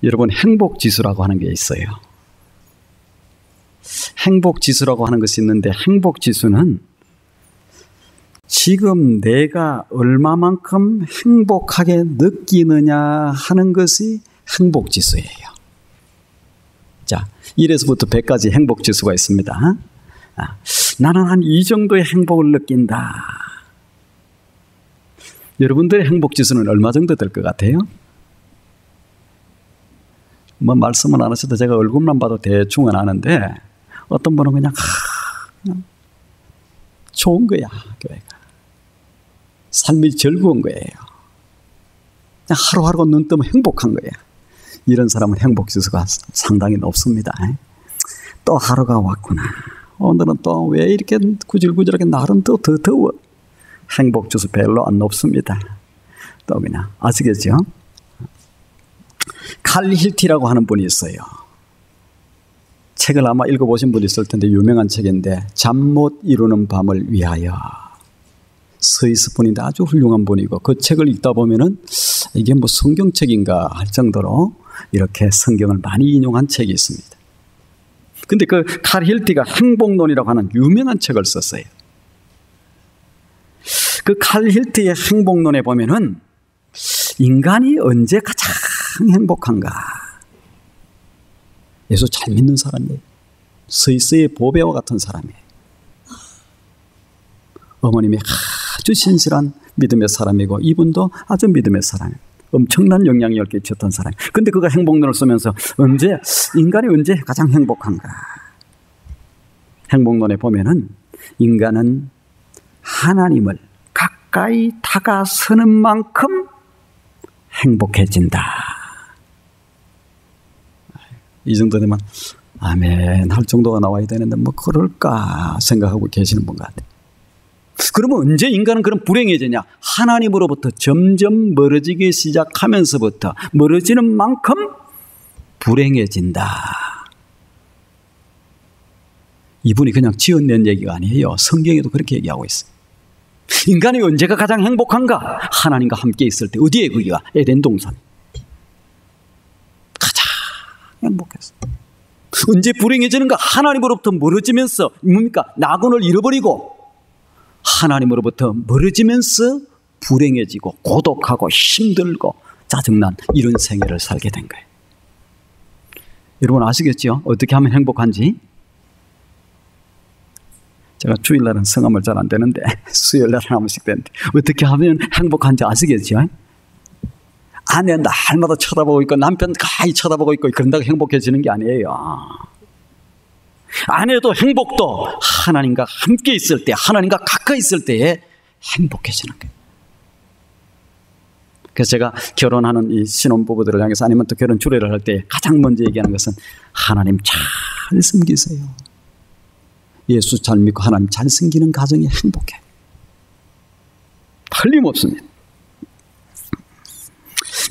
여러분, 행복지수라고 하는 게 있어요. 행복지수라고 하는 것이 있는데, 행복지수는 지금 내가 얼마만큼 행복하게 느끼느냐 하는 것이 행복지수예요. 자, 1에서부터 100까지 행복지수가 있습니다. 나는 한 이 정도의 행복을 느낀다. 여러분들의 행복지수는 얼마 정도 될 것 같아요? 뭐 말씀은 안 하셔도 제가 얼굴만 봐도 대충은 아는데, 어떤 분은 그냥 좋은 거야, 교회가. 삶이 즐거운 거예요. 그냥 하루하루가 눈 뜨면 행복한 거예요. 이런 사람은 행복지수가 상당히 높습니다. 또 하루가 왔구나. 오늘은 또 왜 이렇게 구질구질하게 날은 또 더 더워. 행복지수 별로 안 높습니다. 또 그냥 아시겠죠? 칼 힐티라고 하는 분이 있어요. 책을 아마 읽어보신 분이 있을 텐데 유명한 책인데, 잠 못 이루는 밤을 위하여. 스위스 분인데 아주 훌륭한 분이고, 그 책을 읽다 보면은 이게 뭐 성경책인가 할 정도로 이렇게 성경을 많이 인용한 책이 있습니다. 근데 그 칼 힐티가 행복론이라고 하는 유명한 책을 썼어요. 그 칼 힐티의 행복론에 보면은 인간이 언제 가장 행복한가? 예수 잘 믿는 사람이에요. 스위스의 보배와 같은 사람이에요. 어머님이 아주 신실한 믿음의 사람이고, 이분도 아주 믿음의 사람이에요. 엄청난 영향력을 끼쳤던 사람. 근데 그가 행복론을 쓰면서 인간이 언제 가장 행복한가? 행복론에 보면은 인간은 하나님을 가까이 다가서는 만큼 행복해진다. 이 정도 되면 아멘 할 정도가 나와야 되는데 뭐 그럴까 생각하고 계시는 분 같아요. 그러면 언제 인간은 그런 불행해지냐? 하나님으로부터 점점 멀어지기 시작하면서부터 멀어지는 만큼 불행해진다. 이분이 그냥 지어낸 얘기가 아니에요. 성경에도 그렇게 얘기하고 있어요. 인간이 언제가 가장 행복한가? 하나님과 함께 있을 때. 어디에 거기가? 에덴 동산. 가장 행복했어. 언제 불행해지는가? 하나님으로부터 멀어지면서 뭡니까? 낙원을 잃어버리고 하나님으로부터 멀어지면서 불행해지고 고독하고 힘들고 짜증난 이런 생애를 살게 된 거예요. 여러분 아시겠죠? 어떻게 하면 행복한지? 제가 주일날은 성함을 잘 안 되는데 수요일날은 한 번씩 되는데 어떻게 하면 행복한지 아시겠죠? 아내 날마다 쳐다보고 있고 남편 가히 쳐다보고 있고 그런다고 행복해지는 게 아니에요. 아내도 행복도 하나님과 함께 있을 때, 하나님과 가까이 있을 때에 행복해지는 거예요. 그래서 제가 결혼하는 이 신혼부부들을 향해서 아니면 또 결혼 주례를 할 때 가장 먼저 얘기하는 것은 하나님 잘 섬기세요. 예수 잘 믿고 하나님 잘 섬기는 가정이 행복해. 틀림없습니다.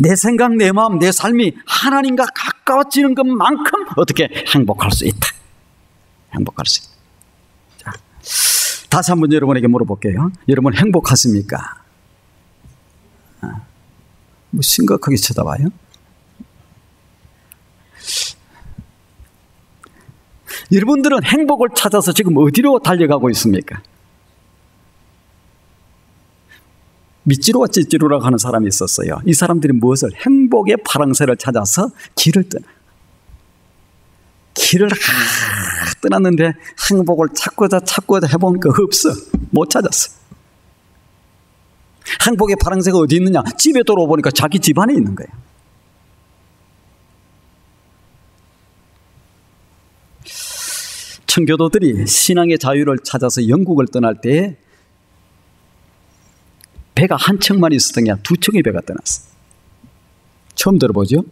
내 생각, 내 마음, 내 삶이 하나님과 가까워지는 것만큼 어떻게 행복할 수 있다. 행복할 수 있다. 자, 다시 한번 여러분에게 물어볼게요. 여러분 행복하십니까? 뭐 심각하게 쳐다봐요? 여러분들은 행복을 찾아서 지금 어디로 달려가고 있습니까? 밑지루와 찌찌루라고 하는 사람이 있었어요. 이 사람들이 무엇을? 행복의 파랑새를 찾아서 길을 떠나. 길을 떠났는데 행복을 찾고자 해보니까 없어. 못 찾았어. 행복의 파랑새가 어디 있느냐? 집에 돌아오니까 자기 집 안에 있는 거예요. 청교도들이 신앙의 자유를 찾아서 영국을 떠날 때 배가 한 척만 있었던 게 아니라 두 척의 배가 떠났어. 처음 들어보죠?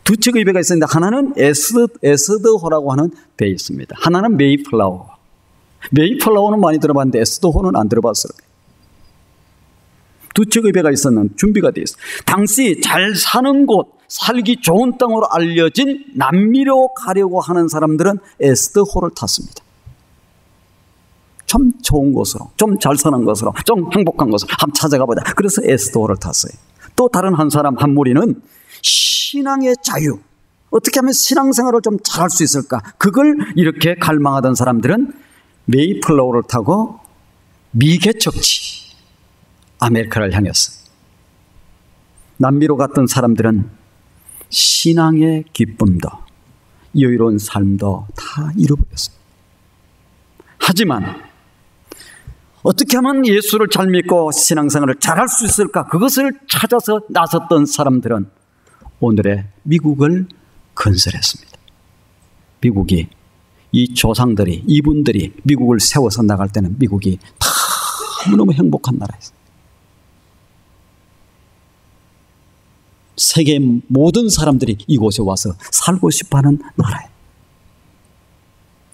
두 척의 배가 있었는데 하나는 에스더호라고 하는 배 있습니다. 하나는 메이플라워. 메이플라워는 많이 들어봤는데 에스더호는 안 들어봤어요. 두 척의 배가 있었는 준비가 되어 있어요. 당시 잘 사는 곳, 살기 좋은 땅으로 알려진 남미로 가려고 하는 사람들은 에스더호를 탔습니다. 좀 좋은 곳으로, 좀 잘 사는 곳으로, 좀 행복한 곳으로 한번 찾아가 보자. 그래서 에스더호를 탔어요. 또 다른 한 사람 한 무리는 신앙의 자유, 어떻게 하면 신앙생활을 좀 잘할 수 있을까? 그걸 이렇게 갈망하던 사람들은 메이플라워를 타고 미개척지 아메리카를 향했어요. 남미로 갔던 사람들은 신앙의 기쁨도 여유로운 삶도 다 잃어버렸습니다. 하지만 어떻게 하면 예수를 잘 믿고 신앙생활을 잘할 수 있을까? 그것을 찾아서 나섰던 사람들은 오늘의 미국을 건설했습니다. 미국이 이 조상들이 이분들이 미국을 세워서 나갈 때는 미국이 너무너무 행복한 나라였어요. 세계 모든 사람들이 이곳에 와서 살고 싶어하는 나라예요.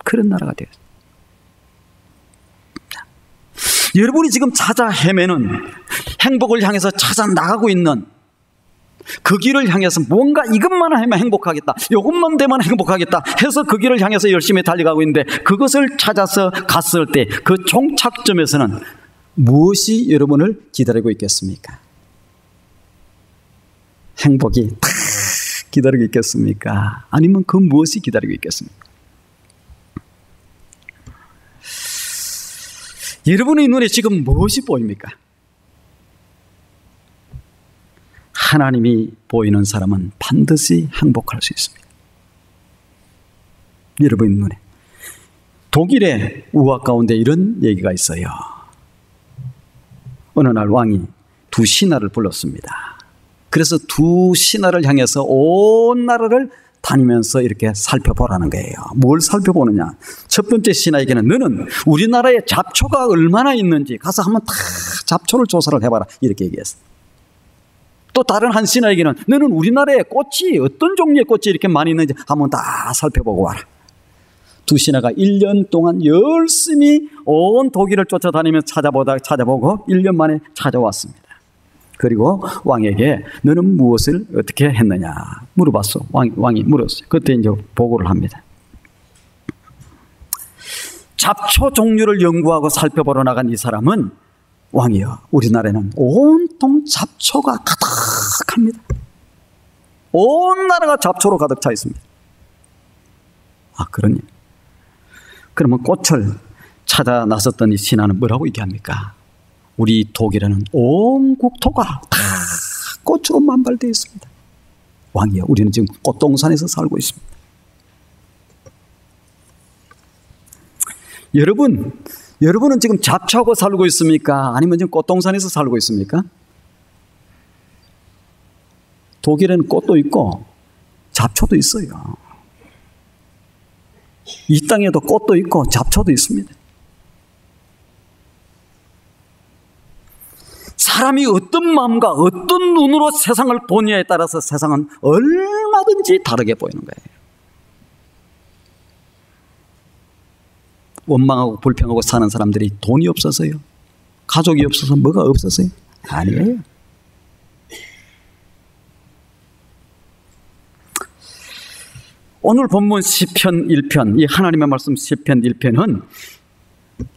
그런 나라가 되었어요. 여러분이 지금 찾아 헤매는 행복을 향해서 찾아 나가고 있는 그 길을 향해서 뭔가 이것만 하면 행복하겠다, 이것만 되면 행복하겠다 해서 그 길을 향해서 열심히 달려가고 있는데 그것을 찾아서 갔을 때 그 종착점에서는 무엇이 여러분을 기다리고 있겠습니까? 행복이 딱 기다리고 있겠습니까? 아니면 그 무엇이 기다리고 있겠습니까? 여러분의 눈에 지금 무엇이 보입니까? 하나님이 보이는 사람은 반드시 행복할 수 있습니다. 여러분의 눈에. 독일의 우화 가운데 이런 얘기가 있어요. 어느 날 왕이 두 신하를 불렀습니다. 그래서 두 신하를 향해서 온 나라를 다니면서 이렇게 살펴보라는 거예요. 뭘 살펴보느냐? 첫 번째 신하에게는 너는 우리나라에 잡초가 얼마나 있는지 가서 한번 다 잡초를 조사를 해봐라 이렇게 얘기했어요. 또 다른 한 신하에게는 너는 우리나라에 꽃이 어떤 종류의 꽃이 이렇게 많이 있는지 한번 다 살펴보고 와라. 두 신하가 1년 동안 열심히 온 독일을 쫓아다니면서 찾아보고 1년 만에 찾아왔습니다. 그리고 왕에게 너는 무엇을 어떻게 했느냐 물어봤어. 왕이 물었어요. 그때 이제 보고를 합니다. 잡초 종류를 연구하고 살펴보러 나간 이 사람은 왕이여, 우리나라에는 온통 잡초가 가득합니다. 온 나라가 잡초로 가득 차 있습니다. 아, 그러니? 그러면 꽃을 찾아 나섰던 이 신하는 뭐라고 얘기합니까? 우리 독일에는 온 국토가 다 꽃으로 만발되어 있습니다. 왕이여, 우리는 지금 꽃동산에서 살고 있습니다. 여러분은 지금 잡초하고 살고 있습니까? 아니면 지금 꽃동산에서 살고 있습니까? 독일에는 꽃도 있고 잡초도 있어요. 이 땅에도 꽃도 있고 잡초도 있습니다. 사람이 어떤 마음과 어떤 눈으로 세상을 보느냐에 따라서 세상은 얼마든지 다르게 보이는 거예요. 원망하고 불평하고 사는 사람들이 돈이 없어서요? 가족이 없어서 뭐가 없어서요? 아니에요. 오늘 본문 시편 1편, 이 하나님의 말씀 시편 1편은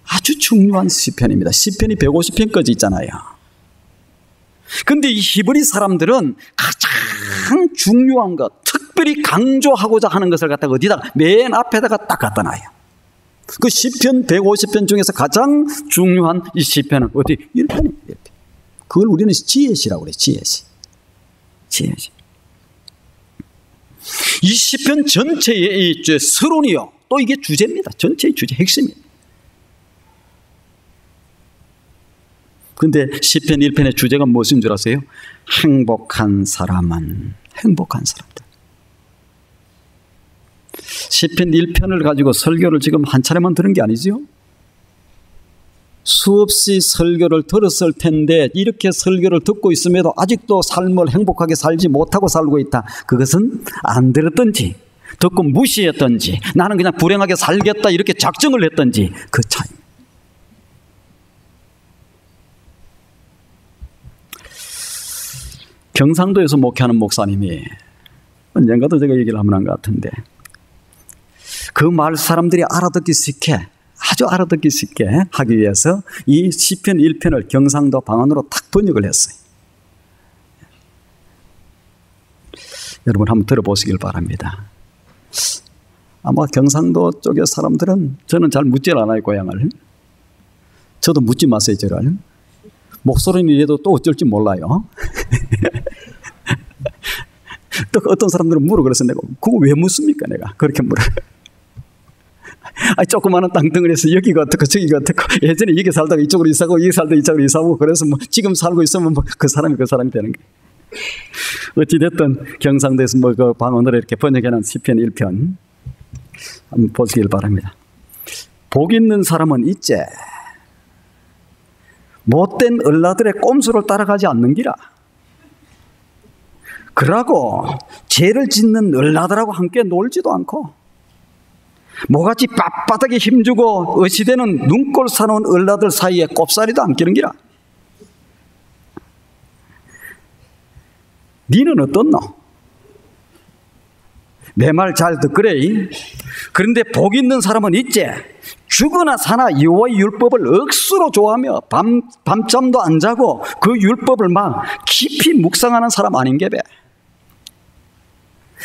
아주 중요한 시편입니다. 시편이 150편까지 있잖아요. 근데 이 히브리 사람들은 가장 중요한 것, 특별히 강조하고자 하는 것을 갖다가 어디다가 맨 앞에다가 딱 갖다 놔요. 그 시편 150편 중에서 가장 중요한 이 시편은 어디? 1편입니다. 그걸 우리는 지혜시라고 그래요. 지혜시. 이 시편 전체의 이 서론이요, 또 이게 주제입니다. 전체의 주제, 핵심입니다. 그런데 시편 1편의 주제가 무엇인 줄 아세요? 행복한 사람은 행복한 사람들. 시편 1편을 가지고 설교를 지금 한 차례만 들은 게 아니지요? 수없이 설교를 들었을 텐데 이렇게 설교를 듣고 있음에도 아직도 삶을 행복하게 살지 못하고 살고 있다. 그것은 안 들었던지 듣고 무시했던지 나는 그냥 불행하게 살겠다 이렇게 작정을 했던지 그 차이입니다. 경상도에서 목회하는 목사님이 언젠가도 제가 얘기를 한번 한 것 같은데 그 말 사람들이 알아듣기 쉽게, 아주 알아듣기 쉽게 하기 위해서 이 시편 1편을 경상도 방언으로 딱 번역을 했어요. 여러분 한번 들어보시길 바랍니다. 아마 경상도 쪽의 사람들은 저는 잘 묻질 않아요, 고향을. 저도 묻지 마세요, 저를. 목소리는 이래도 또 어쩔지 몰라요. 또 어떤 사람들은 물어 그래서 내가 그거 왜 묻습니까? 내가 그렇게 물어요. 조그마한 땅덩어리에서 여기가 어떻고 저기가 어떻고 예전에 여기 살다가 이쪽으로 이사고 여기 살다가 이쪽으로 이사고 그래서 뭐 지금 살고 있으면 뭐 그 사람이 되는 거예요. 어찌됐든 경상도에서 뭐 그 방언으로 이렇게 번역해놓은 시편 1편 한번 보시길 바랍니다. 복 있는 사람은 있제 못된 얼라들의 꼼수를 따라가지 않는기라. 그러고 죄를 짓는 얼라들하고 함께 놀지도 않고 모같이 빳빳하게 힘주고 어시되는 눈꼴 사놓은 얼라들 사이에 꼽사리도 안 끼는기라. 니는 어떻노? 내 말 잘 듣거래. 그런데 복 있는 사람은 있지. 죽으나 사나 여호와의 율법을 억수로 좋아하며 밤잠도 안 자고 그 율법을 막 깊이 묵상하는 사람 아닌게배.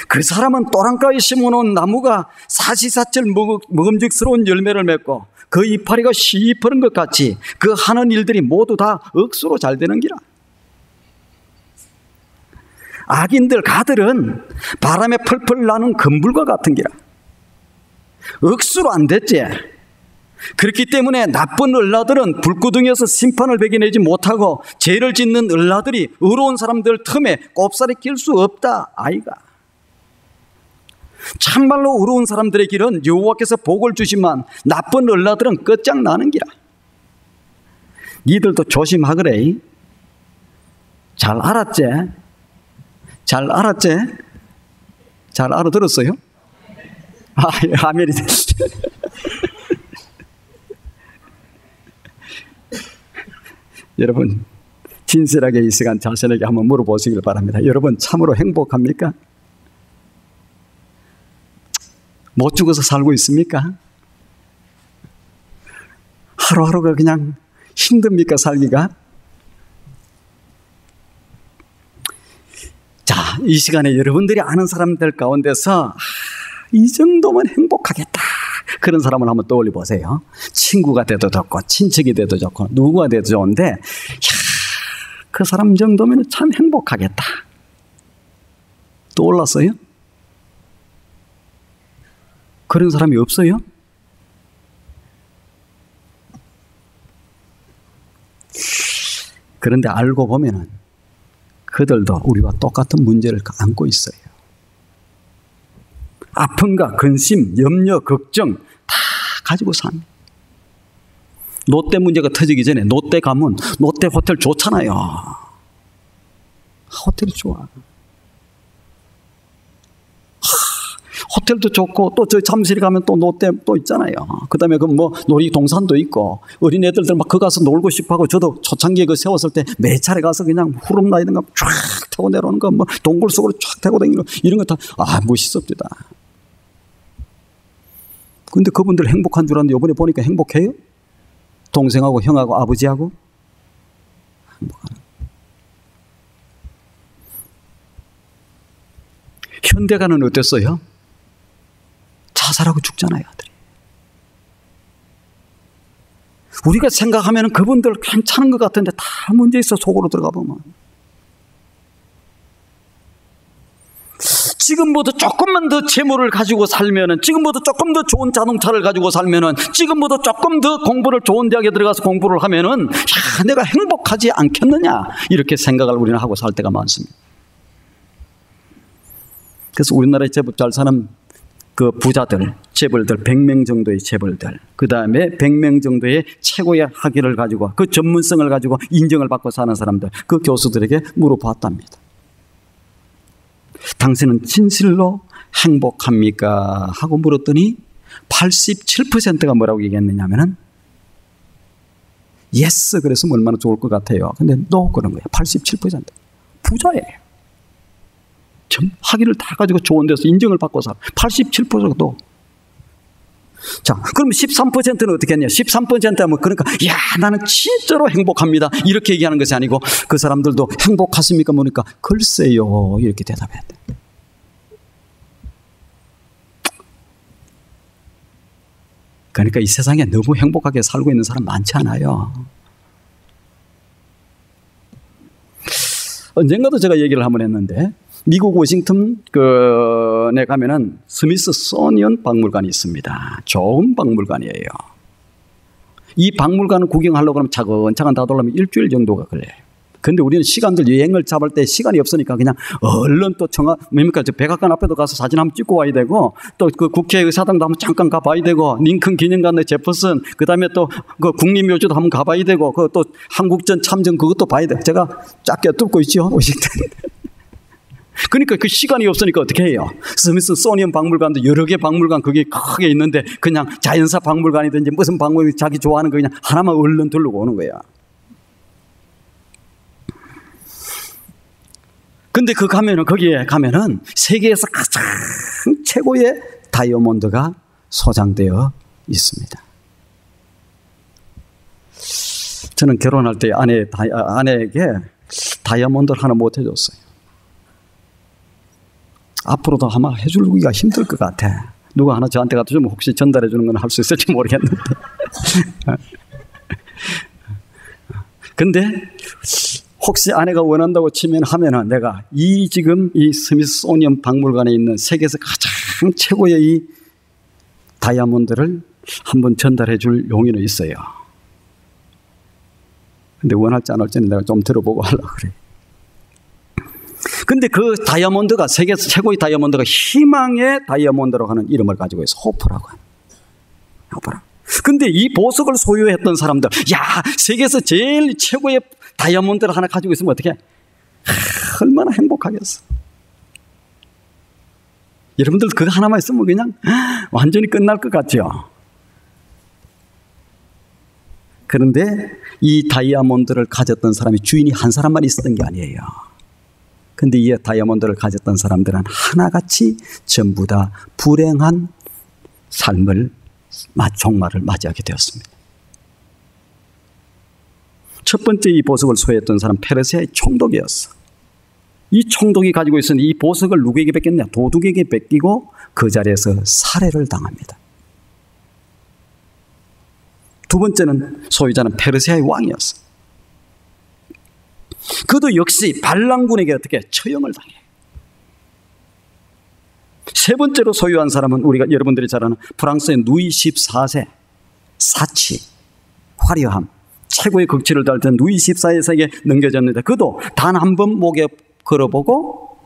그 사람은 또랑가에 심어놓은 나무가 사시사철 먹음직스러운 열매를 맺고 그 이파리가 시퍼른 것 같이 그 하는 일들이 모두 다 억수로 잘 되는 기라. 악인들 가들은 바람에 펄펄 나는 금불과 같은 기라. 억수로 안 됐지. 그렇기 때문에 나쁜 얼라들은 불구덩이에서 심판을 베겨내지 못하고 죄를 짓는 얼라들이 의로운 사람들 틈에 꼽사리 낄 수 없다 아이가. 참말로 의로운 사람들의 길은 여호와께서 복을 주시만 나쁜 얼라들은 끝장나는 기라. 니들도 조심하거래. 잘 알았지? 잘 알았지? 잘 알아들었어요? 아멘이. 여러분 진실하게 이 시간 자신에게 한번 물어보시길 바랍니다. 여러분 참으로 행복합니까? 못 죽어서 살고 있습니까? 하루하루가 그냥 힘듭니까, 살기가? 자, 이 시간에 여러분들이 아는 사람들 가운데서 이 정도면 행복하겠다, 그런 사람을 한번 떠올려 보세요. 친구가 돼도 좋고 친척이 돼도 좋고 누구가 돼도 좋은데 그 사람 정도면 참 행복하겠다. 떠올랐어요? 그런 사람이 없어요? 그런데 알고 보면은 그들도 우리와 똑같은 문제를 안고 있어요. 아픔과 근심, 염려, 걱정 다 가지고 삽니다. 롯데 문제가 터지기 전에 롯데 가면 롯데 호텔 좋잖아요. 호텔이 좋아. 호텔도 좋고 또 저 잠실에 가면 또 롯데 또 있잖아요. 그다음에 그 뭐 놀이동산도 있고 어린애들들 막 그 가서 놀고 싶어하고 저도 초창기에 그 세웠을 때 매 차례 가서 그냥 후름라이든가 쫙 타고 내려오는 거 뭐 동굴 속으로 쫙 타고 다니는 거 이런 거 다 멋있었다. 근데 그분들 행복한 줄 알았는데 이번에 보니까 행복해요? 동생하고 형하고 아버지하고 행복하는. 현대가는 어땠어요? 자살하고 죽잖아요, 아들이. 우리가 생각하면 그분들 괜찮은 것 같은데 다 문제 있어, 속으로 들어가 보면. 지금보다 조금만 더 재물을 가지고 살면은, 지금보다 조금 더 좋은 자동차를 가지고 살면은, 지금보다 조금 더 공부를 좋은 대학에 들어가서 공부를 하면은, 내가 행복하지 않겠느냐, 이렇게 생각을 우리는 하고 살 때가 많습니다. 그래서 우리나라에 제법 잘 사는 그 부자들, 재벌들, 100명 정도의 재벌들, 그 다음에 100명 정도의 최고의 학위를 가지고 그 전문성을 가지고 인정을 받고 사는 사람들, 그 교수들에게 물어봤답니다. 당신은 진실로 행복합니까? 하고 물었더니 87%가 뭐라고 얘기했느냐 하면은 yes, 그랬으면 얼마나 좋을 것 같아요. 근데 no, 그런 거예요. 87%. 부자예요. 학위를 다 가지고 좋은 데서 인정을 받고 살 87%도. 자, 그럼 13%는 어떻게 했냐? 13% 하면 그러니까 야, 나는 진짜로 행복합니다, 이렇게 얘기하는 것이 아니고 그 사람들도 행복하십니까? 보니까 글쎄요, 이렇게 대답했대. 그러니까 이 세상에 너무 행복하게 살고 있는 사람 많지 않아요. 언젠가도 제가 얘기를 한번 했는데 미국 워싱턴에 가면은 스미소니언 박물관이 있습니다. 좋은 박물관이에요. 이 박물관을 구경하려고 하면 차근차근 다 돌아가면 일주일 정도가 걸려요. 근데 우리는 시간들 여행을 잡을 때 시간이 없으니까 그냥 얼른 또 뭡니까? 저 백악관 앞에도 가서 사진 한번 찍고 와야 되고, 또 그 국회의사당도 한번 잠깐 가봐야 되고, 링컨 기념관의 제퍼슨, 그 다음에 또 그 국립묘지도 한번 가봐야 되고, 그 또 한국전 참전 그것도 봐야 돼. 제가 작게 뚫고 있죠, 워싱턴. 그러니까 그 시간이 없으니까 어떻게 해요? 스미소니언 박물관도 여러 개 박물관 그게 크게 있는데 그냥 자연사 박물관이든지 무슨 박물관 자기 좋아하는 거 그냥 하나만 얼른 들르고 오는 거야. 근데 거기에 가면은 세계에서 가장 최고의 다이아몬드가 소장되어 있습니다. 저는 결혼할 때 아내에게 다이아몬드를 하나 못 해줬어요. 앞으로도 아마 해주기가 힘들 것 같아. 누가 하나 저한테 갖다 주면 혹시 전달해 주는 건 할 수 있을지 모르겠는데. 근데 혹시 아내가 원한다고 치면 하면은 내가 지금 이 스미소니언 박물관에 있는 세계에서 가장 최고의 이 다이아몬드를 한번 전달해 줄 용의는 있어요. 근데 원할지 안 할지는 내가 좀 들어보고 하려고 그래. 근데 그 다이아몬드가 세계에서 최고의 다이아몬드가 희망의 다이아몬드라고 하는 이름을 가지고 있어. 호프라고 하는. 호프라. 근데 이 보석을 소유했던 사람들, 세계에서 제일 최고의 다이아몬드를 하나 가지고 있으면 어떻게? 얼마나 행복하겠어. 여러분들 그거 하나만 있으면 그냥 완전히 끝날 것 같죠? 그런데 이 다이아몬드를 가졌던 사람이 주인이 한 사람만 있었던 게 아니에요. 근데 이 다이아몬드를 가졌던 사람들은 하나같이 전부 다 불행한 삶을, 종말을 맞이하게 되었습니다. 첫 번째 이 보석을 소유했던 사람 페르시아의 총독이었어. 이 총독이 가지고 있었는 이 보석을 누구에게 뺏겼냐? 도둑에게 뺏기고 그 자리에서 살해를 당합니다. 두 번째는 소유자는 페르시아의 왕이었어. 그도 역시 반란군에게 어떻게 처형을 당해. 세 번째로 소유한 사람은 여러분들이 잘 아는 프랑스의 누이 14세, 사치, 화려함, 최고의 극치를 달던 누이 14세에게 넘겨졌는데 그도 단 한 번 목에 걸어보고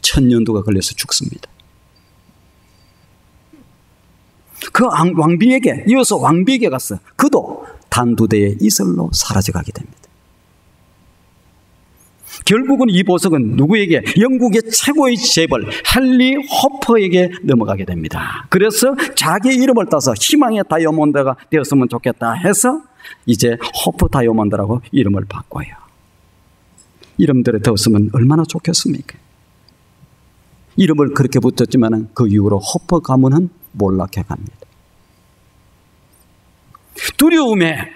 1000년도가 걸려서 죽습니다. 그 왕비에게 이어서 왕비에게 갔어. 그도 단두대의 이슬로 사라져가게 됩니다. 결국은 이 보석은 누구에게? 영국의 최고의 재벌 헨리 호퍼에게 넘어가게 됩니다. 그래서 자기 이름을 따서 희망의 다이아몬드가 되었으면 좋겠다 해서 이제 호퍼 다이아몬드라고 이름을 바꿔요. 이름들에 뒀으면 얼마나 좋겠습니까? 이름을 그렇게 붙였지만 그 이후로 호퍼 가문은 몰락해 갑니다. 두려움에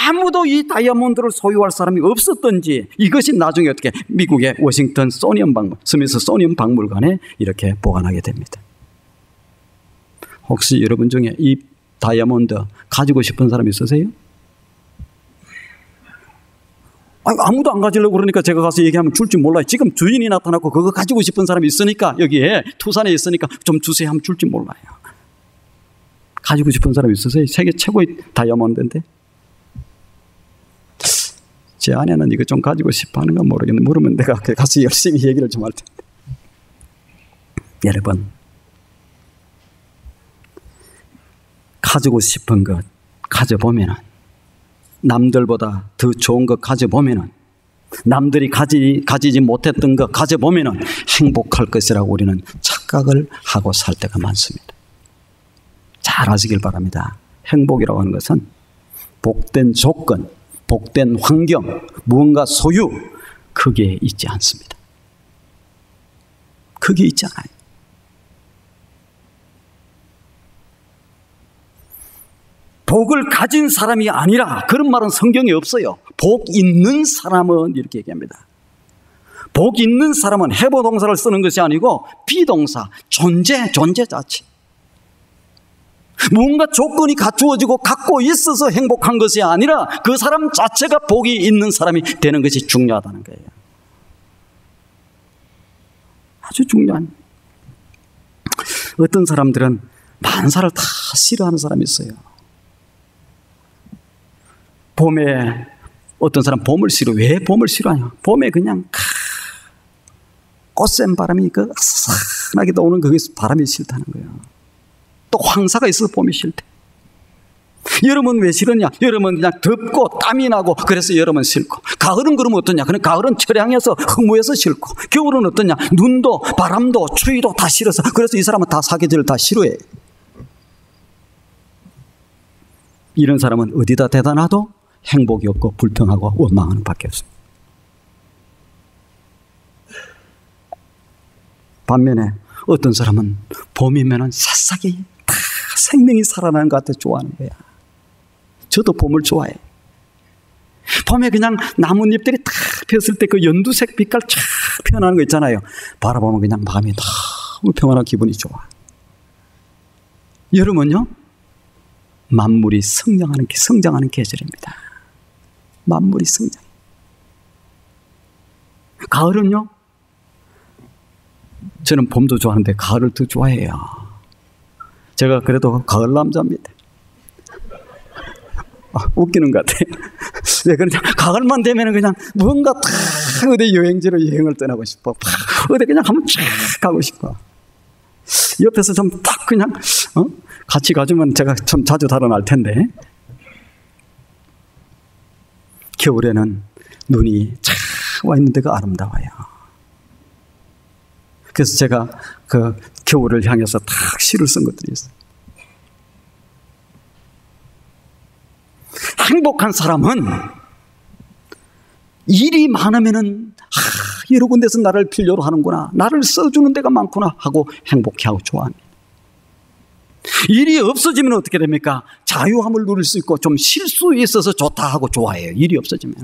아무도 이 다이아몬드를 소유할 사람이 없었던지 이것이 나중에 어떻게 미국의 워싱턴 스미소니언 박물관에 이렇게 보관하게 됩니다. 혹시 여러분 중에 이 다이아몬드 가지고 싶은 사람 있으세요? 아무도 안 가지려고 그러니까 제가 가서 얘기하면 줄지 몰라요. 지금 주인이 나타났고 그거 가지고 싶은 사람이 있으니까 여기에 투산에 있으니까 좀 주세요 하면 줄지 몰라요. 가지고 싶은 사람 있으세요? 세계 최고의 다이아몬드인데. 제 아내는 이거 좀 가지고 싶어 하는 건 모르겠는데 물으면 내가 가서 열심히 얘기를 좀 할 텐데. 여러분, 가지고 싶은 것 가져보면은, 남들보다 더 좋은 것 가져보면은, 남들이 가지지 못했던 것 가져보면은 행복할 것이라고 우리는 착각을 하고 살 때가 많습니다. 잘 아시길 바랍니다. 행복이라고 하는 것은 복된 조건, 복된 환경, 무언가 소유, 그게 있지 않습니다. 그게 있지 않아요. 복을 가진 사람이 아니라 그런 말은 성경에 없어요. 복 있는 사람은 이렇게 얘기합니다. 복 있는 사람은 해보 동사를 쓰는 것이 아니고 비동사, 존재 자체. 뭔가 조건이 갖추어지고 갖고 있어서 행복한 것이 아니라 그 사람 자체가 복이 있는 사람이 되는 것이 중요하다는 거예요. 아주 중요한. 어떤 사람들은 만사를 다 싫어하는 사람이 있어요. 봄에 어떤 사람 봄을 싫어. 왜 봄을 싫어하냐? 봄에 그냥 꽃샘 바람이 그 아삭하게 오는 거기서 바람이 싫다는 거예요. 또 황사가 있어서 봄이 싫대. 여름은 왜 싫었냐? 여름은 그냥 덥고 땀이 나고 그래서 여름은 싫고, 가을은 그러면 어떠냐? 그냥 가을은 처량해서 허무해서 싫고, 겨울은 어떠냐? 눈도 바람도 추위도 다 싫어서, 그래서 이 사람은 다 사계절을 다 싫어해. 이런 사람은 어디다 대단하도 행복이 없고 불평하고 원망하는 밖에 없습니다. 반면에 어떤 사람은 봄이면은 새싹이 다 생명이 살아나는 것 같아 좋아하는 거야. 저도 봄을 좋아해. 봄에 그냥 나뭇잎들이 탁 폈을 때 그 연두색 빛깔 쫙 피어나는 거 있잖아요. 바라보면 그냥 마음이 너무 평안한 기분이 좋아. 여름은요, 만물이 성장하는 계절입니다. 만물이 성장. 가을은요, 저는 봄도 좋아하는데 가을을 더 좋아해요. 제가 그래도 가을 남자입니다. 웃기는 것 같아요. 네, 그냥 가을만 되면 그냥 뭔가 탁 어디 여행지로 여행을 떠나고 싶어. 어디 그냥 한번 쫙 가고 싶어. 옆에서 좀 딱 그냥 같이 가주면 제가 좀 자주 달아날 텐데. 겨울에는 눈이 쫙 와 있는 데가 아름다워요. 그래서 제가 그 겨울을 향해서 탁 시를 쓴 것들이 있어요. 행복한 사람은 일이 많으면은 여러 군데서 나를 필요로 하는구나, 나를 써주는 데가 많구나 하고 행복해하고 좋아합니다. 일이 없어지면 어떻게 됩니까? 자유함을 누릴 수 있고 좀 쉴 수 있어서 좋다 하고 좋아해요. 일이 없어지면.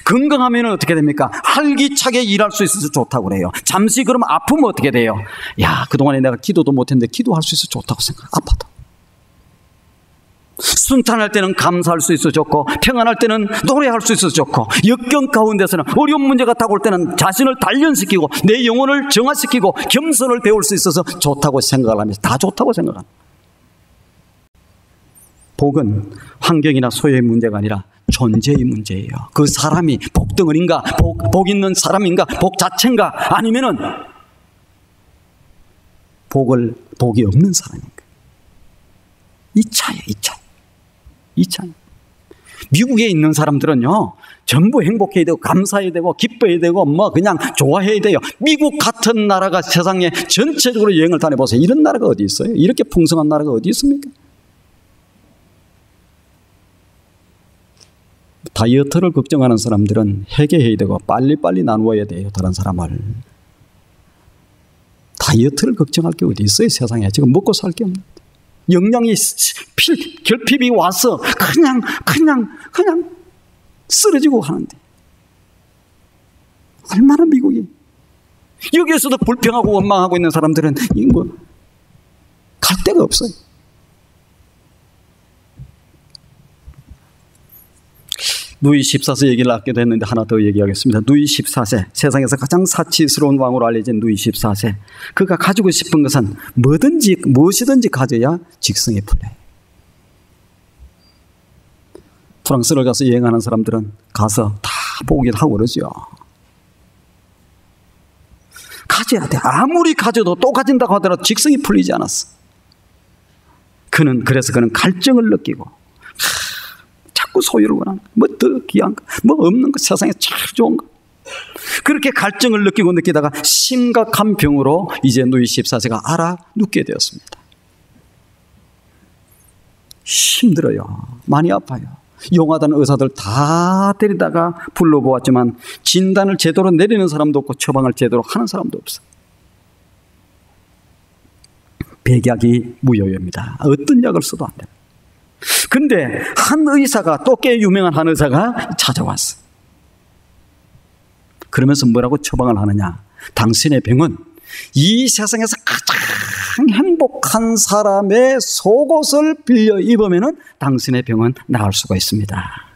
건강하면 어떻게 됩니까? 활기차게 일할 수 있어서 좋다고 그래요. 잠시 그러면 아프면 어떻게 돼요? 야, 그동안에 내가 기도도 못했는데 기도할 수 있어서 좋다고 생각해. 아파도. 순탄할 때는 감사할 수 있어서 좋고, 평안할 때는 노래할 수 있어서 좋고, 역경 가운데서는 어려운 문제가 다가올 때는 자신을 단련시키고 내 영혼을 정화시키고 겸손을 배울 수 있어서 좋다고 생각을 하면서 다 좋다고 생각합니다. 복은 환경이나 소유의 문제가 아니라 존재의 문제예요. 그 사람이 복덩어리인가, 복 있는 사람인가, 복 자체인가, 아니면은 복이 없는 사람인가. 이 차이에요, 이 차이. 이 차이. 미국에 있는 사람들은요, 전부 행복해야 되고 감사해야 되고 기뻐야 되고 뭐 그냥 좋아해야 돼요. 미국 같은 나라가 세상에 전체적으로 여행을 다녀보세요. 이런 나라가 어디 있어요? 이렇게 풍성한 나라가 어디 있습니까? 다이어트를 걱정하는 사람들은 회개해야 되고 빨리빨리 나누어야 돼요. 다른 사람을. 다이어트를 걱정할 게 어디 있어요? 세상에 지금 먹고 살 게 없는데. 영양이 결핍이 와서 그냥 쓰러지고 하는데 얼마나 미국이 여기에서도 불평하고 원망하고 있는 사람들은 이 뭐 갈 데가 없어요. 누이 14세 얘기를 아껴도 했는데 하나 더 얘기하겠습니다. 누이 14세, 세상에서 가장 사치스러운 왕으로 알려진 누이 14세. 그가 가지고 싶은 것은 무엇이든지 가져야 직성에 풀려요. 프랑스를 가서 여행하는 사람들은 가서 다 보기도 하고 그러죠. 가져야 돼. 아무리 가져도 또 가진다고 하더라도 직성이 풀리지 않았어. 그래서 그는 갈증을 느끼고 자꾸 소유를 원하는 거, 뭐 더 귀한 거, 뭐 없는 거, 세상에 참 좋은 거. 그렇게 갈증을 느끼다가 심각한 병으로 이제 누이 14세가 알아 눕게 되었습니다. 힘들어요. 많이 아파요. 용하다는 의사들 다 데리다가 불러보았지만 진단을 제대로 내리는 사람도 없고 처방을 제대로 하는 사람도 없어요. 백약이 무효입니다. 어떤 약을 써도 안 돼요. 근데 한 의사가, 또 꽤 유명한 한 의사가 찾아왔어. 그러면서 뭐라고 처방을 하느냐? 당신의 병은 이 세상에서 가장 행복한 사람의 속옷을 빌려 입으면 당신의 병은 나을 수가 있습니다.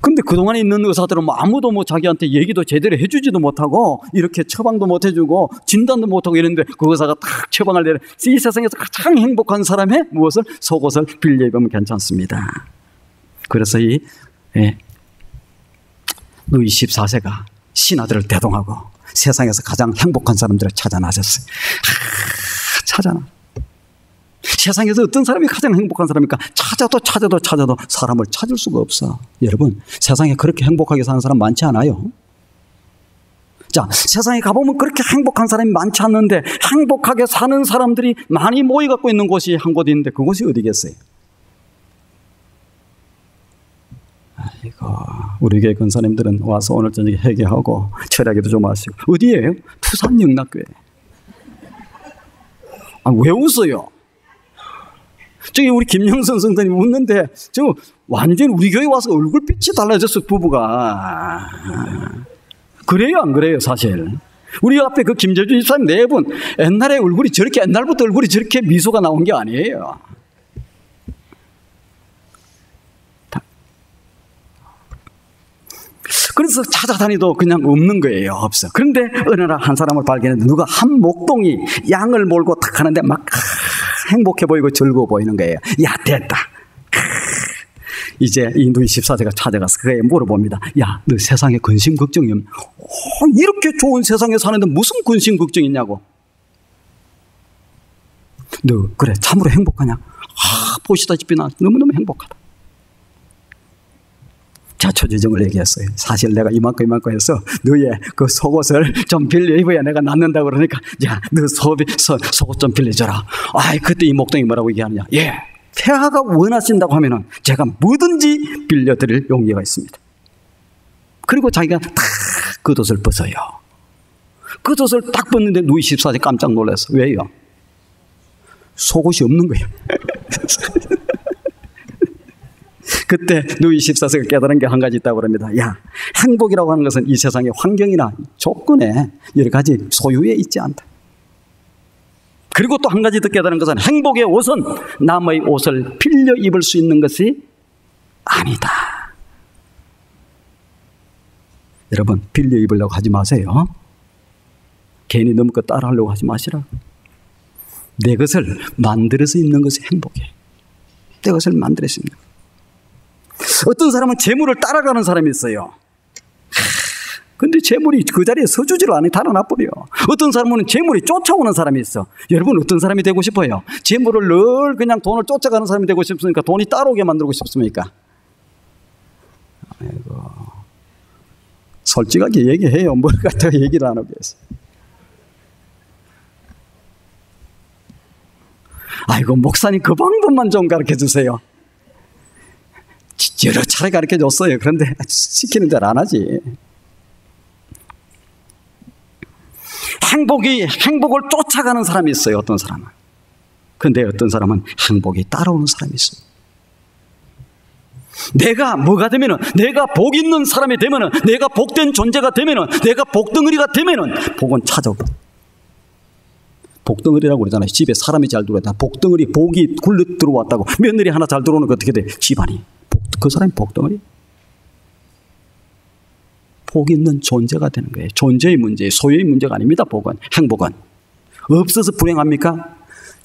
근데 그동안에 있는 의사들은 아무도 자기한테 얘기도 제대로 해주지도 못하고 이렇게 처방도 못 해주고 진단도 못하고 이랬는데 그 의사가 딱 처방을 내려 이 세상에서 가장 행복한 사람의 무엇을? 속옷을 빌려 입으면 괜찮습니다. 그래서 루이 14세가 신하들을 대동하고 세상에서 가장 행복한 사람들을 찾아 나섰어요. 세상에서 어떤 사람이 가장 행복한 사람입니까? 찾아도 사람을 찾을 수가 없어. 여러분, 세상에 그렇게 행복하게 사는 사람 많지 않아요? 자, 세상에 가보면 그렇게 행복한 사람이 많지 않는데 행복하게 사는 사람들이 많이 모여갖고 있는 곳이 한 곳이 있는데 그곳이 어디겠어요? 아이고, 우리 교회 권사님들은 와서 오늘 저녁에 회개하고 철야기도 좀 하시고. 어디예요? 투산 영락교회. 왜 웃어요? 저기 우리 김영선 성도님 웃는데 저 완전 우리 교회 와서 얼굴빛이 달라졌어, 부부가. 그래요, 안 그래요, 사실? 우리 앞에 그 김재주 집사님 네 분 옛날에 얼굴이 저렇게, 옛날부터 얼굴이 저렇게 미소가 나온 게 아니에요. 그래서 찾아다니도 그냥 없는 거예요. 없어. 그런데 어느 날 한 사람을 발견했는데 누가 한 목동이 양을 몰고 탁 하는데 막 행복해 보이고 즐거워 보이는 거예요. 야, 됐다. 이제 이 루이 14세가 찾아가서 그에 물어봅니다. 야, 너 세상에 근심 걱정이 없냐? 이렇게 좋은 세상에 사는데 무슨 근심 걱정이 있냐고. 너 그래 참으로 행복하냐? 보시다시피 나 너무너무 행복하다. 자초지정을 얘기했어요. 사실 내가 이만큼 해서 너의 그 속옷을 좀 빌려 입어야 내가 낫는다고 그러니까 야, 너 속옷 좀 빌려줘라. 그때 이 목동이 뭐라고 얘기하느냐? 예, 폐하가 원하신다고 하면은 제가 뭐든지 빌려드릴 용기가 있습니다. 그리고 자기가 탁 겉옷을 벗어요. 겉옷을 딱 벗는데 루이 14세 깜짝 놀랐어. 왜요? 속옷이 없는 거예요. 그때 루이 14세가 깨달은 게 한 가지 있다고 합니다. 야, 행복이라고 하는 것은 이 세상의 환경이나 조건에 여러 가지 소유에 있지 않다. 그리고 또 한 가지 더 깨달은 것은 행복의 옷은 남의 옷을 빌려 입을 수 있는 것이 아니다. 여러분, 빌려 입으려고 하지 마세요. 괜히 너무 따라 하려고 하지 마시라고. 내 것을 만들어서 입는 것이 행복이에요. 내 것을 만들어서 입는 것. 어떤 사람은 재물을 따라가는 사람이 있어요. 근데 재물이 그 자리에 서주지를 않아 달아나버려. 어떤 사람은 재물이 쫓아오는 사람이 있어. 여러분, 어떤 사람이 되고 싶어요? 재물을 늘 그냥 돈을 쫓아가는 사람이 되고 싶습니까? 돈이 따라오게 만들고 싶습니까? 아이고, 솔직하게 얘기해요. 뭘 갖다가 얘기를 안 하겠어요. 아이고, 목사님 그 방법만 좀 가르쳐 주세요. 여러 차례 가르쳐 줬어요. 그런데 시키는 대로 안 하지. 행복을 쫓아가는 사람이 있어요. 어떤 사람은. 근데 어떤 사람은 행복이 따라오는 사람이 있어요. 내가 뭐가 되면은, 내가 복 있는 사람이 되면은, 내가 복된 존재가 되면은, 내가 복덩어리가 되면은 복은 찾아오고. 복덩어리라고 그러잖아요. 집에 사람이 잘 들어왔다. 복덩어리, 복이 굴러 들어왔다고. 며느리 하나 잘 들어오는 거 어떻게 돼? 집안이. 그 사람이 복덩어리. 복 있는 존재가 되는 거예요. 존재의 문제, 소유의 문제가 아닙니다. 복은, 행복은. 없어서 불행합니까?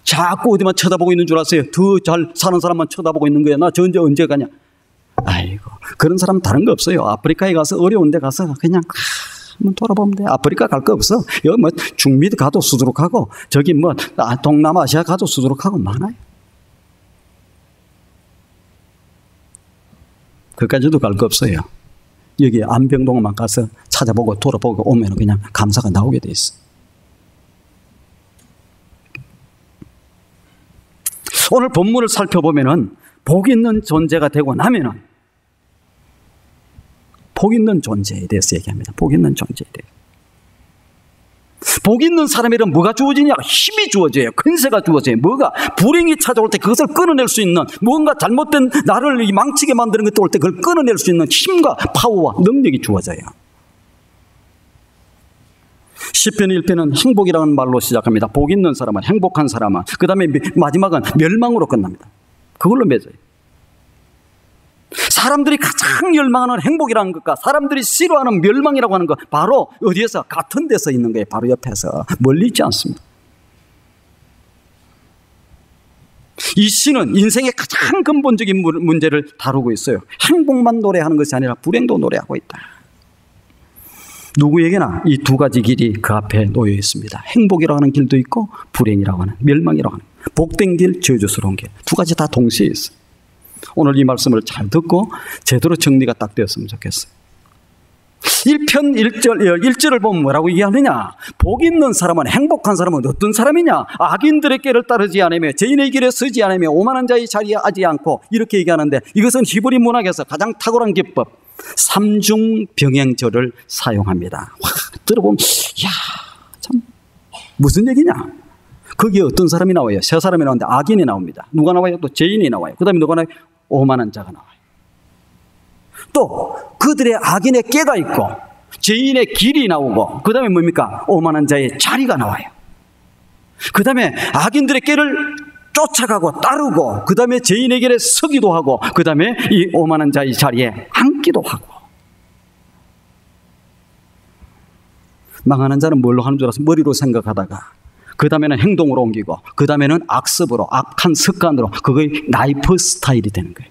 자꾸 어디만 쳐다보고 있는 줄 아세요? 더 잘 사는 사람만 쳐다보고 있는 거야. 나 언제 가냐? 아이고, 그런 사람 다른 거 없어요. 아프리카에 가서 어려운 데 가서 그냥 한번 돌아보면 돼. 아프리카 갈 거 없어. 여기 뭐 중미도 가도 수두룩하고, 저기 뭐 동남아시아 가도 수두룩하고 많아요. 그까지도 갈 거 없어요. 여기 안병동만 가서 찾아보고 돌아보고 오면 그냥 감사가 나오게 돼 있어. 오늘 본문을 살펴보면은 복 있는 존재가 되고 나면은 복 있는 존재에 대해서 얘기합니다. 복 있는 존재에 대해서. 복 있는 사람에게는 뭐가 주어지냐? 힘이 주어져요. 근세가 주어져요. 뭐가? 불행이 찾아올 때 그것을 끊어낼 수 있는, 뭔가 잘못된 나를 망치게 만드는 것도 올 때 그걸 끊어낼 수 있는 힘과 파워와 능력이 주어져요. 시편 1편은 행복이라는 말로 시작합니다. 복 있는 사람은, 행복한 사람은. 그 다음에 마지막은 멸망으로 끝납니다. 그걸로 맺어요. 사람들이 가장 열망하는 행복이라는 것과 사람들이 싫어하는 멸망이라고 하는 것, 바로 어디에서? 같은 데서 있는 거예요. 바로 옆에서. 멀리 있지 않습니다. 이 시는 인생의 가장 근본적인 문제를 다루고 있어요. 행복만 노래하는 것이 아니라 불행도 노래하고 있다. 누구에게나 이 두 가지 길이 그 앞에 놓여 있습니다. 행복이라고 하는 길도 있고 불행이라고 하는, 멸망이라고 하는, 복된 길, 저주스러운 길, 두 가지 다 동시에 있어요. 오늘 이 말씀을 잘 듣고 제대로 정리가 딱 되었으면 좋겠어요. 1편 1절을 보면 뭐라고 얘기하느냐? 복 있는 사람은, 행복한 사람은 어떤 사람이냐? 악인들의 길을 따르지 않으며 죄인의 길에 서지 않으며 오만한 자의 자리에 앉지 않고, 이렇게 얘기하는데, 이것은 히브리 문학에서 가장 탁월한 기법, 삼중병행절을 사용합니다. 와, 들어보면 이야, 참 무슨 얘기냐? 거기에 어떤 사람이 나와요? 세 사람이 나오는데 악인이 나옵니다. 누가 나와요? 또 죄인이 나와요. 그 다음에 누가 나와요? 오만한 자가 나와요. 또 그들의 악인의 꾀가 있고 죄인의 길이 나오고, 그 다음에 뭡니까? 오만한 자의 자리가 나와요. 그 다음에 악인들의 꾀를 쫓아가고 따르고, 그 다음에 죄인의 길에 서기도 하고, 그 다음에 이 오만한 자의 자리에 앉기도 하고. 망하는 자는 뭘로 하는 줄 알아서 머리로 생각하다가, 그 다음에는 행동으로 옮기고, 그 다음에는 악습으로, 악한 습관으로, 그거의 라이프 스타일이 되는 거예요.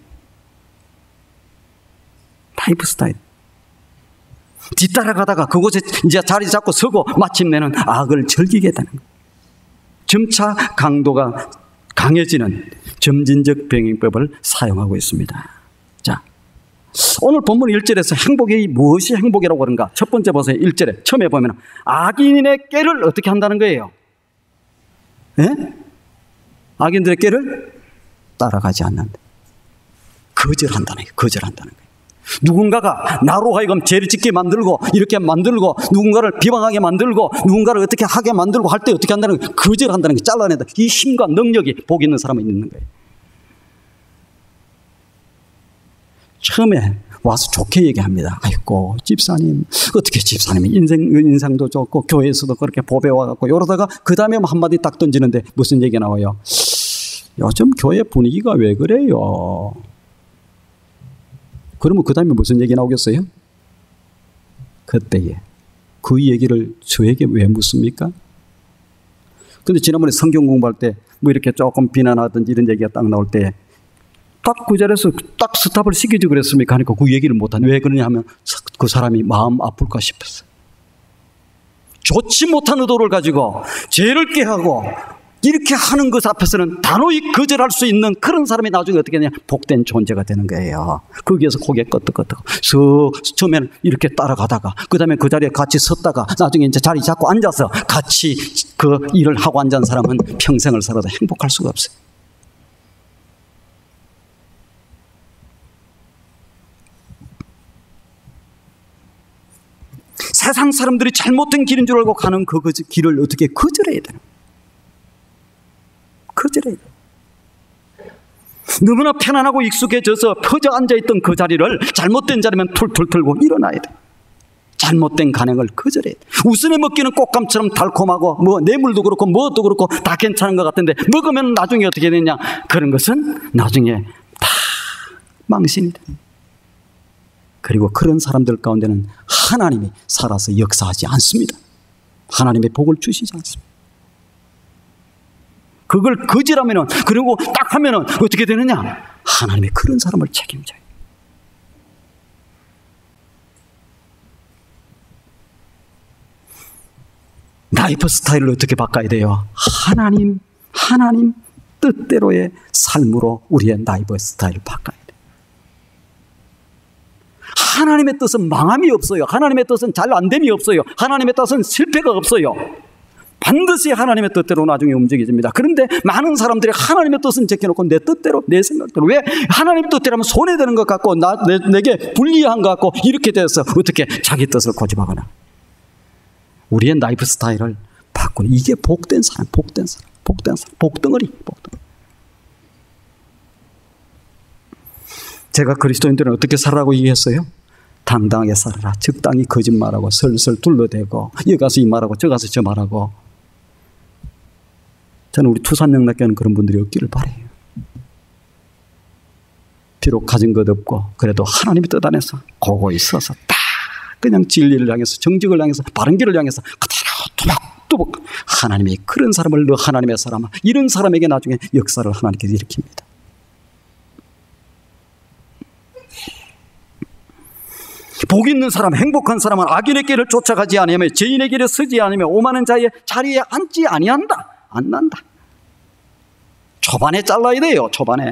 라이프 스타일. 뒤따라가다가 그곳에 이제 자리 잡고 서고 마침내는 악을 즐기게 되는 거예요. 점차 강도가 강해지는 점진적 병행법을 사용하고 있습니다. 자, 오늘 본문 1절에서 행복이 무엇이 행복이라고 그런가? 첫 번째 보세요. 1절에 처음에 보면 악인의 꾀를 어떻게 한다는 거예요? 예? 악인들의 꾀를 따라가지 않는다. 거절한다는 거예요. 거절한다는 거예요. 누군가가 나로 하여금 죄를 짓게 만들고, 이렇게 만들고, 누군가를 비방하게 만들고, 누군가를 어떻게 하게 만들고 할 때 어떻게 한다는 거예요? 거절한다는 게, 잘라낸다. 이 힘과 능력이 복 있는 사람은 있는 거예요. 처음에 와서 좋게 얘기합니다. 아이고, 집사님, 어떻게 집사님이 인상도 좋고 교회에서도 그렇게 보배와갖고 이러다가 그 다음에 한마디 딱 던지는데 무슨 얘기가 나와요? 요즘 교회 분위기가 왜 그래요? 그러면 그 다음에 무슨 얘기 나오겠어요? 그때에 그 얘기를 저에게 왜 묻습니까? 근데 지난번에 성경 공부할 때 뭐 이렇게 조금 비난하든지 이런 얘기가 딱 나올 때 딱 그 자리에서 딱 스탑을 시키지 그랬습니까? 하니까 그 얘기를 못하네. 왜 그러냐 하면 그 사람이 마음 아플까 싶었어요. 좋지 못한 의도를 가지고 죄를 꾀하고 이렇게 하는 것 앞에서는 단호히 거절할 수 있는 그런 사람이 나중에 어떻게 되냐? 복된 존재가 되는 거예요. 거기에서 고개 끄덕끄덕 처음에는 이렇게 따라가다가 그 다음에 그 자리에 같이 섰다가 나중에 이제 자리 잡고 앉아서 같이 그 일을 하고 앉은 사람은 평생을 살아도 행복할 수가 없어요. 세상 사람들이 잘못된 길인 줄 알고 가는 그 길을 어떻게 거절해야 되는 거예요? 거절해야 돼요. 너무나 편안하고 익숙해져서 퍼져 앉아있던 그 자리를 잘못된 자리면 툴툴 틀고 일어나야 돼요. 잘못된 간행을 거절해야 돼요. 웃음에 먹기는 꽃감처럼 달콤하고 뭐 뇌물도 그렇고 뭐도 그렇고 다 괜찮은 것 같은데 먹으면 나중에 어떻게 되냐? 그런 것은 나중에 다 망신이 됩니다. 그리고 그런 사람들 가운데는 하나님이 살아서 역사하지 않습니다. 하나님의 복을 주시지 않습니다. 그걸 거절하면은, 그리고 딱 하면은 어떻게 되느냐? 하나님이 그런 사람을 책임져요. 라이프 스타일을 어떻게 바꿔야 돼요? 하나님 뜻대로의 삶으로 우리의 라이프 스타일을 바꿔야 돼요. 하나님의 뜻은 망함이 없어요. 하나님의 뜻은 잘 안 됨이 없어요. 하나님의 뜻은 실패가 없어요. 반드시 하나님의 뜻대로 나중에 움직여집니다. 그런데 많은 사람들이 하나님의 뜻은 제껴놓고 내 뜻대로, 내 생각대로, 왜 하나님의 뜻대로 하면 손해되는 것 같고 내게 불리한 것 같고 이렇게 돼서 어떻게 자기 뜻을 고집하거나 우리의 라이프 스타일을 바꾸는, 이게 복된 사람, 복덩어리. 제가 그리스도인들은 어떻게 살라고 얘기했어요? 당당하게 살아라. 적당히 거짓말하고 설설 둘러대고 여기 가서 이 말하고 저 가서 저 말하고. 저는 우리 투산영락교회는 그런 분들이 없기를 바라요. 비록 가진 것 없고 그래도 하나님의 뜻 안에서 고고히 서서 딱 그냥 진리를 향해서 정직을 향해서 바른 길을 향해서 그대로 뚜벅뚜벅 하나님이 그런 사람을 너 하나님의 사람아 이런 사람에게 나중에 역사를 하나님께서 일으킵니다. 복 있는 사람, 행복한 사람은 악인의 길을 쫓아가지 아니하며 죄인의 길에 서지 아니하며 오만한 자의 자리에 앉지 아니한다. 안 난다. 초반에 잘라야 돼요. 초반에.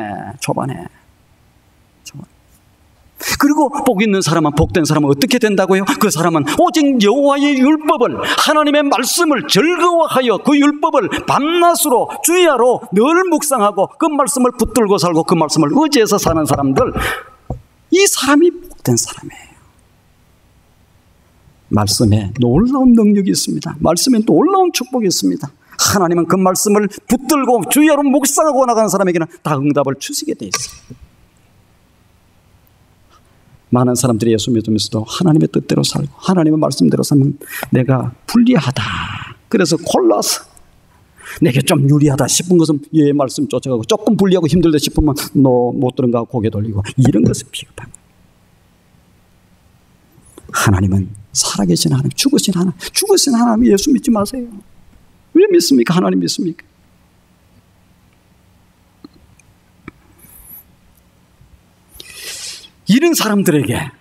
그리고 복 있는 사람은 복된 사람은 어떻게 된다고요? 그 사람은 오직 여호와의 율법을 하나님의 말씀을 즐거워하여 그 율법을 밤낮으로 주야로 늘 묵상하고 그 말씀을 붙들고 살고 그 말씀을 의지해서 사는 사람들, 이 사람이 복된 사람이에요. 말씀에 놀라운 능력이 있습니다. 말씀에 놀라운 축복이 있습니다. 하나님은 그 말씀을 붙들고 주야로 묵상하고 나가는 사람에게는 다 응답을 주시게 돼 있어요. 많은 사람들이 예수 믿으면서도 하나님의 뜻대로 살고 하나님의 말씀대로 살면 내가 불리하다. 그래서 골라서 내게 좀 유리하다 싶은 것은 얘의 말씀 쫓아가고 조금 불리하고 힘들다 싶으면 너 못 들은 거 고개 돌리고 이런 것은 비겁한 거예요. 하나님은 살아계신 하나님, 죽으신 하나님 예수 믿지 마세요. 왜 믿습니까? 하나님 믿습니까? 이런 사람들에게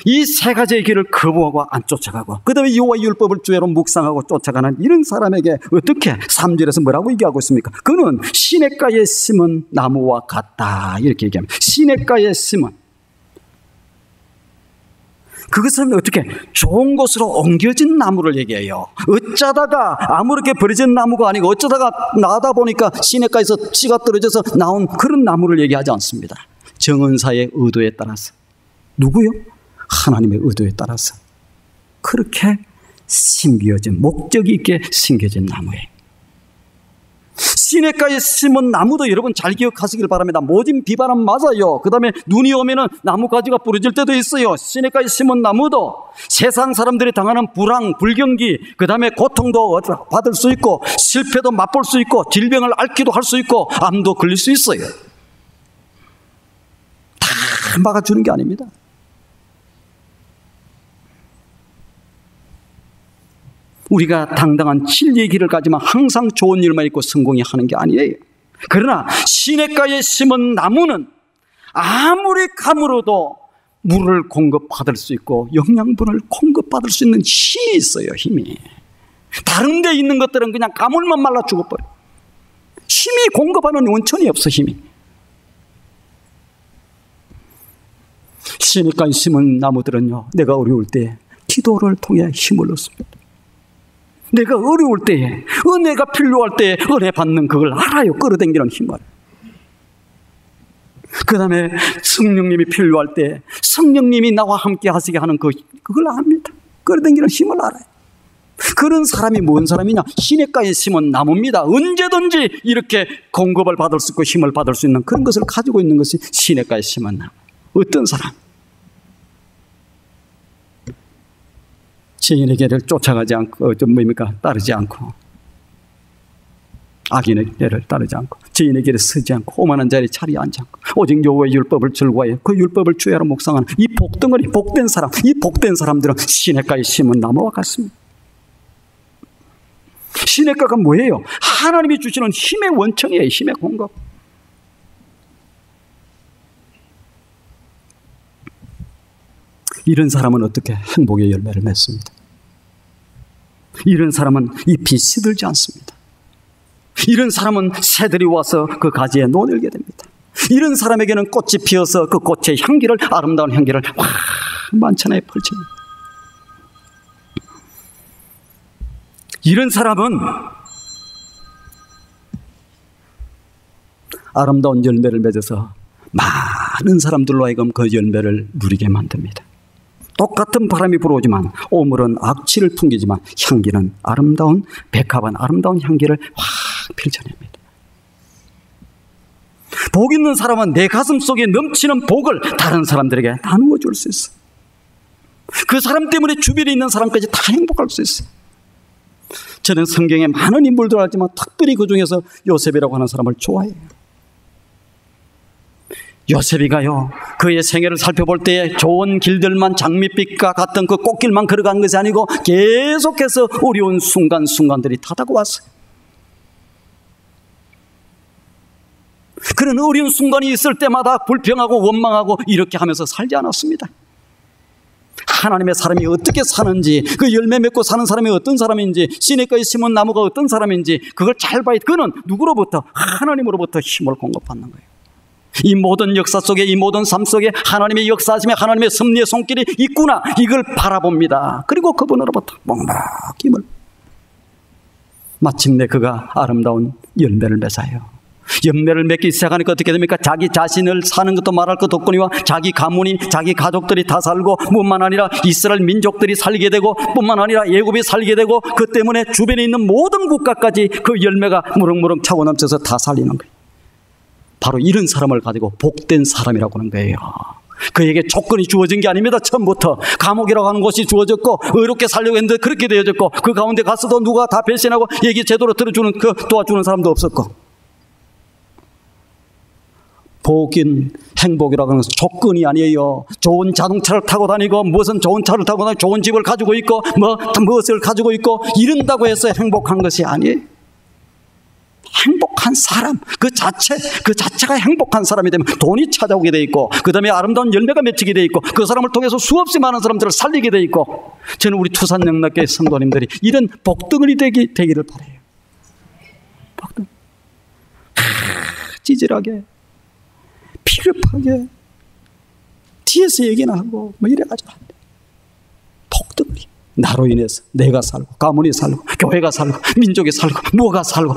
이 세 가지의 길을 거부하고 안 쫓아가고 그 다음에 여호와의 율법을 주야로 묵상하고 쫓아가는 이런 사람에게 어떻게 3절에서 뭐라고 얘기하고 있습니까? 그는 시냇가에 심은 나무와 같다 이렇게 얘기합니다. 시냇가에 심은 그것은 어떻게 좋은 곳으로 옮겨진 나무를 얘기해요. 어쩌다가 아무렇게 버려진 나무가 아니고 어쩌다가 나다 보니까 시냇가에서 씨가 떨어져서 나온 그런 나무를 얘기하지 않습니다. 정은사의 의도에 따라서. 누구요? 하나님의 의도에 따라서 그렇게 심겨진, 목적이 있게 심겨진 나무예요. 시냇가에 심은 나무도 여러분 잘 기억하시길 바랍니다. 모진 비바람 맞아요. 그 다음에 눈이 오면은 나무 가지가 부러질 때도 있어요. 시냇가에 심은 나무도 세상 사람들이 당하는 불황, 불경기, 그 다음에 고통도 받을 수 있고 실패도 맛볼 수 있고 질병을 앓기도 할 수 있고 암도 걸릴 수 있어요. 다 막아주는 게 아닙니다. 우리가 당당한 진리의 길을 가지만 항상 좋은 일만 있고 성공이 하는 게 아니에요. 그러나 시냇가에 심은 나무는 아무리 가물어도 물을 공급받을 수 있고 영양분을 공급받을 수 있는 힘이 있어요. 힘이. 다른 데 있는 것들은 그냥 가물만 말라 죽어버려요. 힘이 공급하는 원천이 없어. 힘이. 시냇가에 심은 나무들은요, 내가 어려울 때 기도를 통해 힘을 얻습니다. 내가 어려울 때에, 은혜가 필요할 때에 은혜 받는 그걸 알아요. 끌어당기는 힘을. 그 다음에 성령님이 필요할 때 성령님이 나와 함께 하시게 하는 그걸 압니다. 끌어당기는 힘을 알아요. 그런 사람이 뭔 사람이냐? 시냇가에 심은 나무입니다. 언제든지 이렇게 공급을 받을 수 있고 힘을 받을 수 있는 그런 것을 가지고 있는 것이 시냇가에 심은 나무. 어떤 사람? 죄인의 길을 쫓아가지 않고, 따르지 않고, 악인의 길을 따르지 않고, 죄인의 길에 서지 않고, 오만한 자리에 자리에 앉지 않고, 오직 여호와의 율법을 즐거워해 그 율법을 주야로 묵상하는 이 복덩어리, 복된 사람, 이 복된 사람들은 시냇가에 심은 나무와 같습니다. 시냇가가 뭐예요? 하나님이 주시는 힘의 원천이에요. 힘의 공급. 이런 사람은 어떻게 행복의 열매를 맺습니다. 이런 사람은 잎이 시들지 않습니다. 이런 사람은 새들이 와서 그 가지에 노늘게 됩니다. 이런 사람에게는 꽃이 피어서 그 꽃의 향기를, 아름다운 향기를 만천하에 펼칩니다. 이런 사람은 아름다운 열매를 맺어서 많은 사람들로 하여금 그 열매를 누리게 만듭니다. 똑같은 바람이 불어오지만 오물은 악취를 풍기지만 향기는 아름다운, 백합은 아름다운 향기를 확 펼쳐냅니다. 복 있는 사람은 내 가슴 속에 넘치는 복을 다른 사람들에게 나누어 줄 수 있어. 그 사람 때문에 주변에 있는 사람까지 다 행복할 수 있어요. 저는 성경에 많은 인물들 알지만 특별히 그 중에서 요셉이라고 하는 사람을 좋아해요. 요셉이가요, 그의 생애를 살펴볼 때 좋은 길들만 장밋빛과 같던 그 꽃길만 걸어간 것이 아니고 계속해서 어려운 순간순간들이 다가왔어요. 그런 어려운 순간이 있을 때마다 불평하고 원망하고 이렇게 하면서 살지 않았습니다. 하나님의 사람이 어떻게 사는지, 그 열매 맺고 사는 사람이 어떤 사람인지, 시냇가에 심은 나무가 어떤 사람인지 그걸 잘 봐야, 그는 누구로부터? 하나님으로부터 힘을 공급받는 거예요. 이 모든 역사 속에, 이 모든 삶 속에 하나님의 역사하심에 하나님의 섭리의 손길이 있구나, 이걸 바라봅니다. 그리고 그분으로부터 묵묵히 힘을, 마침내 그가 아름다운 열매를 맺어요. 열매를 맺기 시작하니까 어떻게 됩니까? 자기 자신을 사는 것도 말할 것 없거니와 자기 가문이, 자기 가족들이 다 살고, 뿐만 아니라 이스라엘 민족들이 살게 되고, 뿐만 아니라 애굽이 살게 되고, 그 때문에 주변에 있는 모든 국가까지 그 열매가 무럭무럭 차고 넘쳐서 다 살리는 거예요. 바로 이런 사람을 가지고 복된 사람이라고 하는 거예요. 그에게 조건이 주어진 게 아닙니다. 처음부터 감옥이라고 하는 곳이 주어졌고, 의롭게 살려고 했는데 그렇게 되어졌고, 그 가운데 가서도 누가 다 배신하고 얘기 제대로 들어주는, 도와주는 사람도 없었고. 복인, 행복이라고 하는 것은 조건이 아니에요. 좋은 자동차를 타고 다니고, 무슨 좋은 차를 타고 다니고, 좋은 집을 가지고 있고, 무엇을 가지고 있고 이런다고 해서 행복한 것이 아니에요. 행복한 사람, 그 자체가 행복한 사람이 되면 돈이 찾아오게 돼 있고, 그 다음에 아름다운 열매가 맺히게 돼 있고, 그 사람을 통해서 수없이 많은 사람들을 살리게 돼 있고. 저는 우리 투산영락교회 성도님들이 이런 복덩어리 되기를 바라요. 복덩, 찌질하게, 비겁하게 뒤에서 얘기나 하고 이래가지고 안 돼. 복덩어리. 나로 인해서 내가 살고, 가문이 살고, 교회가 살고, 민족이 살고, 뭐가 살고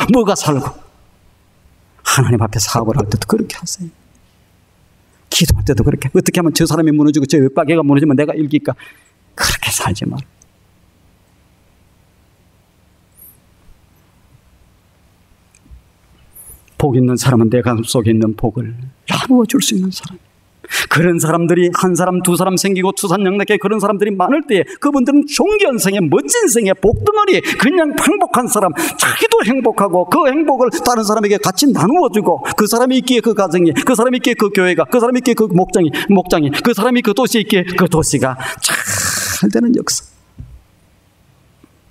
하나님 앞에 사업을 할 때도 그렇게 하세요. 기도할 때도 그렇게. 어떻게 하면 저 사람이 무너지고 저 옆가게가 무너지면 내가 이길까? 그렇게 살지 말. 복 있는 사람은 내 가슴 속에 있는 복을 나누어 줄 수 있는 사람. 그런 사람들이 한 사람 두 사람 생기고 투산영락교회 그런 사람들이 많을 때 그분들은 존귀한생의 멋진 생의 복덩어리, 그냥 행복한 사람, 자기도 행복하고 그 행복을 다른 사람에게 같이 나누어 주고, 그 사람이 있기에 그 가정이, 그 사람이 있기에 그 교회가, 그 사람이 있기에 그 목장이, 그 사람이 그 도시에 있기에 그 도시가 잘 되는 역사.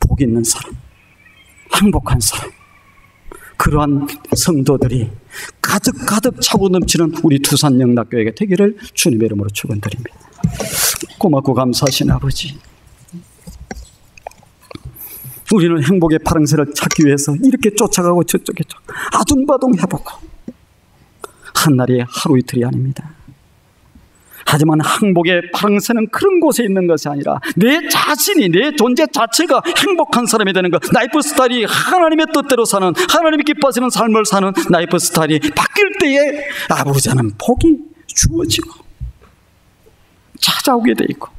복 있는 사람, 행복한 사람, 그러한 성도들이 가득 차고 넘치는 우리 투산영락교회가 되기를 주님의 이름으로 축원드립니다. 고맙고 감사하신 아버지, 우리는 행복의 파랑새를 찾기 위해서 이렇게 쫓아가고 저쪽에 아둥바둥 해보고, 한날이 하루 이틀이 아닙니다. 하지만 행복의 파랑새는 그런 곳에 있는 것이 아니라 내 자신이, 내 존재 자체가 행복한 사람이 되는 것, 라이프 스타일이 하나님의 뜻대로 사는, 하나님이 기뻐하시는 삶을 사는 라이프 스타일이 바뀔 때에 아버지는 복이 주어지고 찾아오게 돼 있고,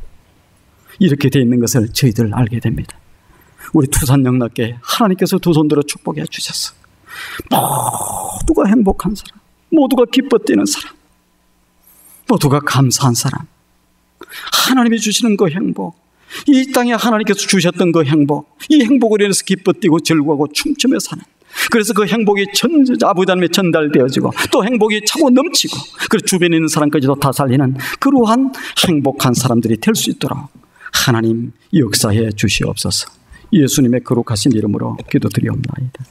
이렇게 돼 있는 것을 저희들 알게 됩니다. 우리 투산영락교회 하나님께서 두 손 들어 축복해 주셨어. 모두가 행복한 사람, 모두가 기뻐 뛰는 사람, 모두가 감사한 사람, 하나님이 주시는 그 행복, 이 땅에 하나님께서 주셨던 그 행복, 이 행복을 인해서 기뻐 뛰고 즐거워하고 춤추며 사는, 그래서 그 행복이 아버지 하나님에 전달되어지고 또 행복이 차고 넘치고, 그래서 주변에 있는 사람까지도 다 살리는 그러한 행복한 사람들이 될 수 있도록 하나님 역사해 주시옵소서. 예수님의 거룩하신 이름으로 기도드리옵나이다.